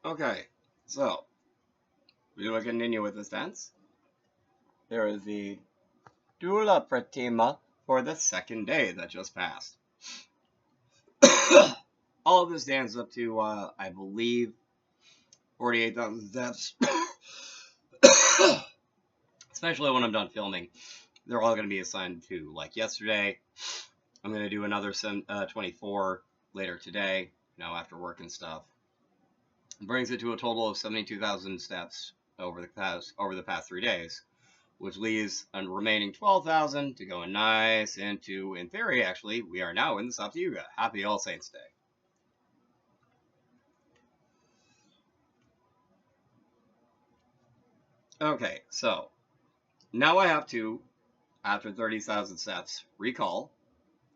Okay, so we will continue with this dance. There is the Dula Pratima for the second day that just passed. All of this dance up to, I believe, 48,000 steps. Especially when I'm done filming. They're all going to be assigned to, like yesterday. I'm going to do another 24 later today, after work and stuff. Brings it to a total of 72,000 steps over the past 3 days, which leaves a remaining 12,000 to go nice into, in theory, actually, we are now in the Satyuga. Happy All Saints Day. Okay, so now I have to, after 30,000 steps, recall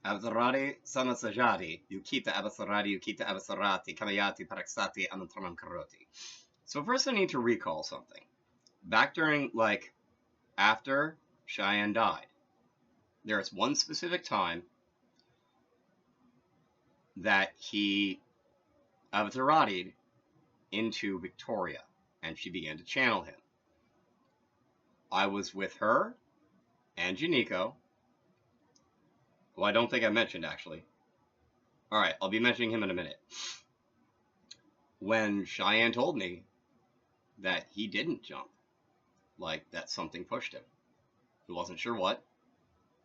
Avasarati Samasajati, Yukita Avasarati, Yukita Avasarati, Kamayati Paraksati, Anantranam Karoti. So first I need to recall something. Back during, after Cheyenne died, there is one specific time that he Avatarati'd into Victoria, and she began to channel him. I was with her and Janiko, who I don't think I mentioned, actually. Alright, I'll be mentioning him in a minute. When Cheyenne told me that he didn't jump, that something pushed him. He wasn't sure what,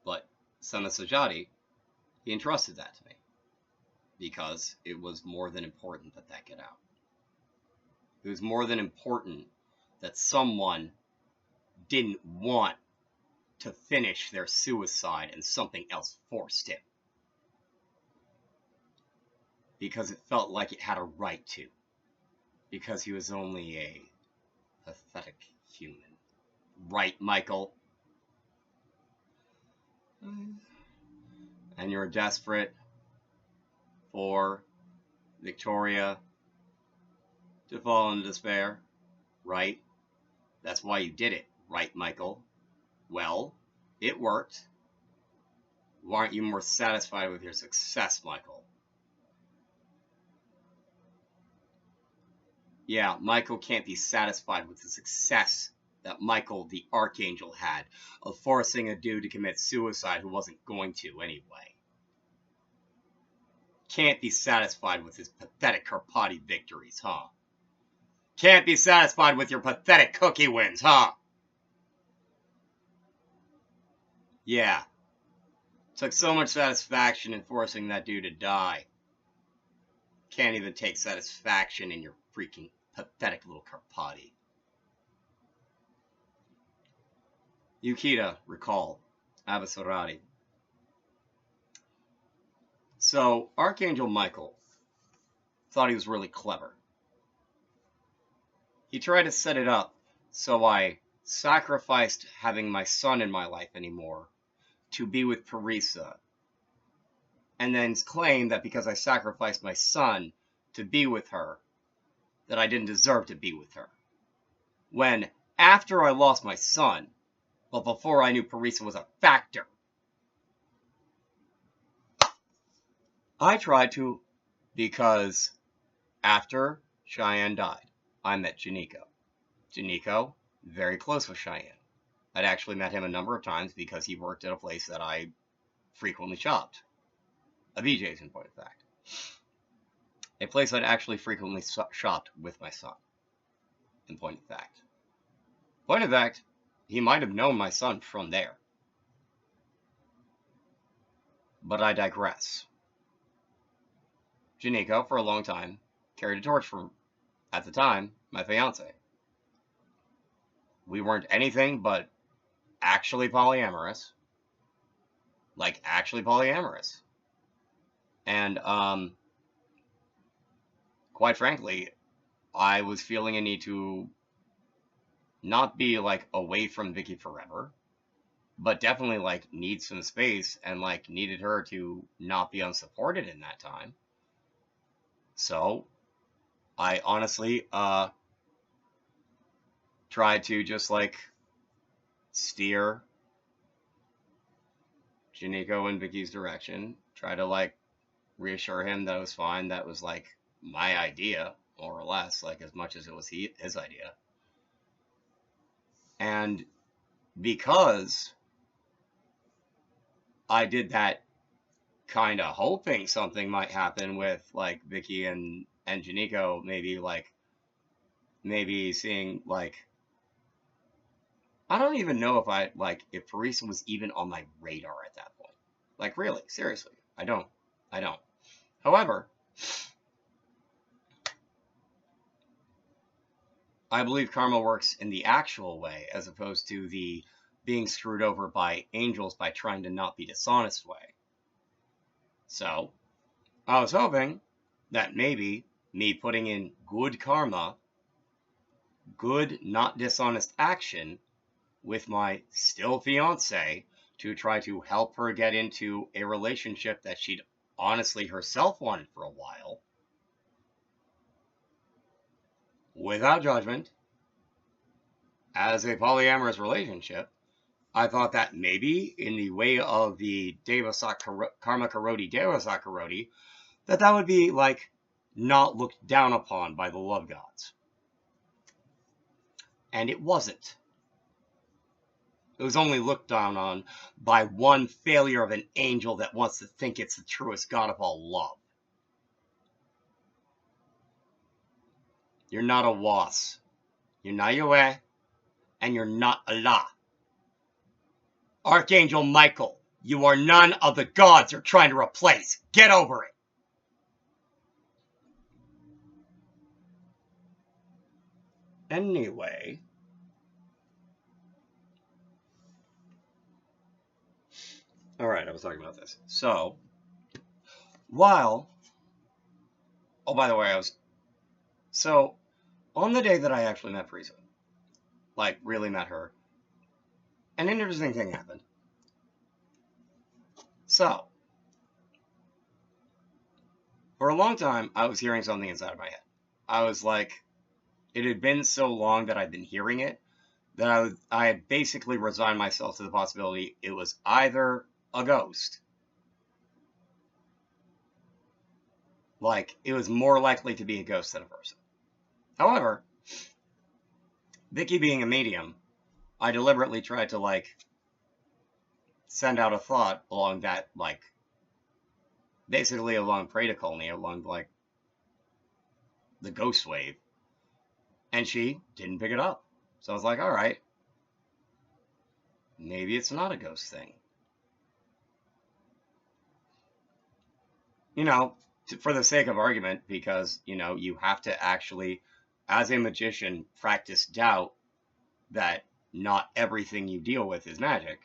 but Samasajati, he entrusted that to me, because it was more than important that get out. It was more than important that someone didn't want to finish their suicide and something else forced him. Because it felt like it had a right to. Because he was only a pathetic human. Right, Michael? And you're desperate for Victoria to fall into despair, right? That's why you did it, right, Michael? Well, it worked. Why aren't you more satisfied with your success, Michael? Yeah, Michael can't be satisfied with the success that Michael the Archangel had of forcing a dude to commit suicide who wasn't going to anyway. Can't be satisfied with his pathetic Karpati victories, huh? Can't be satisfied with your pathetic cookie wins, huh? Yeah. Took so much satisfaction in forcing that dude to die. Can't even take satisfaction in your freaking pathetic little Karpati. Yukita, recall, Avasarati. So, Archangel Michael thought he was really clever. He tried to set it up so I sacrificed having my son in my life anymore to be with Parisa, and then claimed that because I sacrificed my son to be with her, that I didn't deserve to be with her. When, after I lost my son, but before I knew Parisa was a factor, I tried to, because after Cheyenne died, I met Janiko. Janiko, very close with Cheyenne. I'd actually met him a number of times because he worked at a place that I frequently shopped. A VJ's, in point of fact. A place I'd actually frequently shopped with my son. In point of fact. Point of fact, he might have known my son from there. But I digress. Janiko, for a long time, carried a torch for, at the time, my fiance. We weren't anything but actually polyamorous. Like, actually polyamorous. And, quite frankly, I was feeling a need to not be, away from Vicky forever, but definitely, need some space and, needed her to not be unsupported in that time. So, I honestly, tried to just, steer Janiko in Vicky's direction, try to, reassure him that it was fine, that was, my idea. more or less, like as much as it was his idea. And because I did that kind of hoping something might happen with like Vicky and Janiko, maybe seeing like, I don't even know if Parisa was even on my radar at that point. Like, really, seriously, I don't. However, I believe karma works in the actual way as opposed to the being screwed over by angels by trying to not be dishonest way. So, I was hoping that maybe me putting in good karma, good, not dishonest action with my still fiance to try to help her get into a relationship that she'd honestly herself wanted for a while, without judgment, as a polyamorous relationship, I thought that maybe in the way of the Karma Karoti Deva Sakaroti, that would be like not looked down upon by the love gods. And it wasn't. It was only looked down on by one failure of an angel that wants to think it's the truest God of all love. You're not a was. You're not Yahweh, and you're not Allah. Archangel Michael, you are none of the gods you're trying to replace. Get over it. Anyway, all right, I was talking about this. So, oh, by the way, on the day that I actually met Parisa, like really met her, an interesting thing happened. So, for a long time, I was hearing something inside of my head. I was like, it had been so long that I'd been hearing it that I had basically resigned myself to the possibility it was either a ghost. Like, it was more likely to be a ghost than a person. However, Vicky being a medium, I deliberately tried to, like, send out a thought along that, like, basically along Preta Colony, along, like, the ghost wave. And she didn't pick it up. So I was like, all right, maybe it's not a ghost thing. You know, for the sake of argument, because, you know, you have to actually, as a magician, practice doubt that not everything you deal with is magic.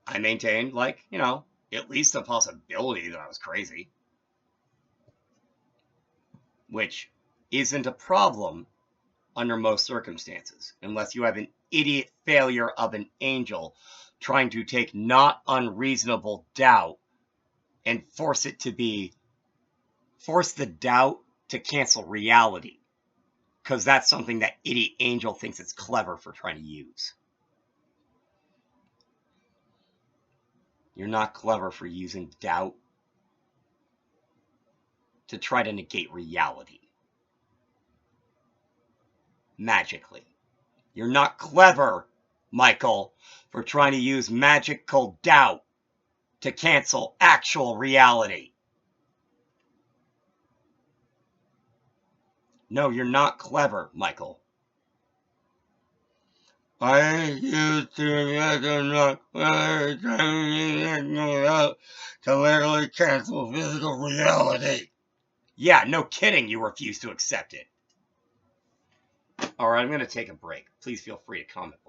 I maintained, like, you know, at least a possibility that I was crazy. Which isn't a problem under most circumstances, unless you have an idiot failure of an angel trying to take not unreasonable doubt and force the doubt to cancel reality. Because that's something that idiot angel thinks it's clever for trying to use. You're not clever for using doubt to try to negate reality. Magically. You're not clever, Michael, for trying to use magical doubt to cancel actual reality. No, you're not clever, Michael. I used to get I'm not clever to literally cancel physical reality. Yeah, no kidding, you refuse to accept it. Alright, I'm going to take a break. Please feel free to comment below.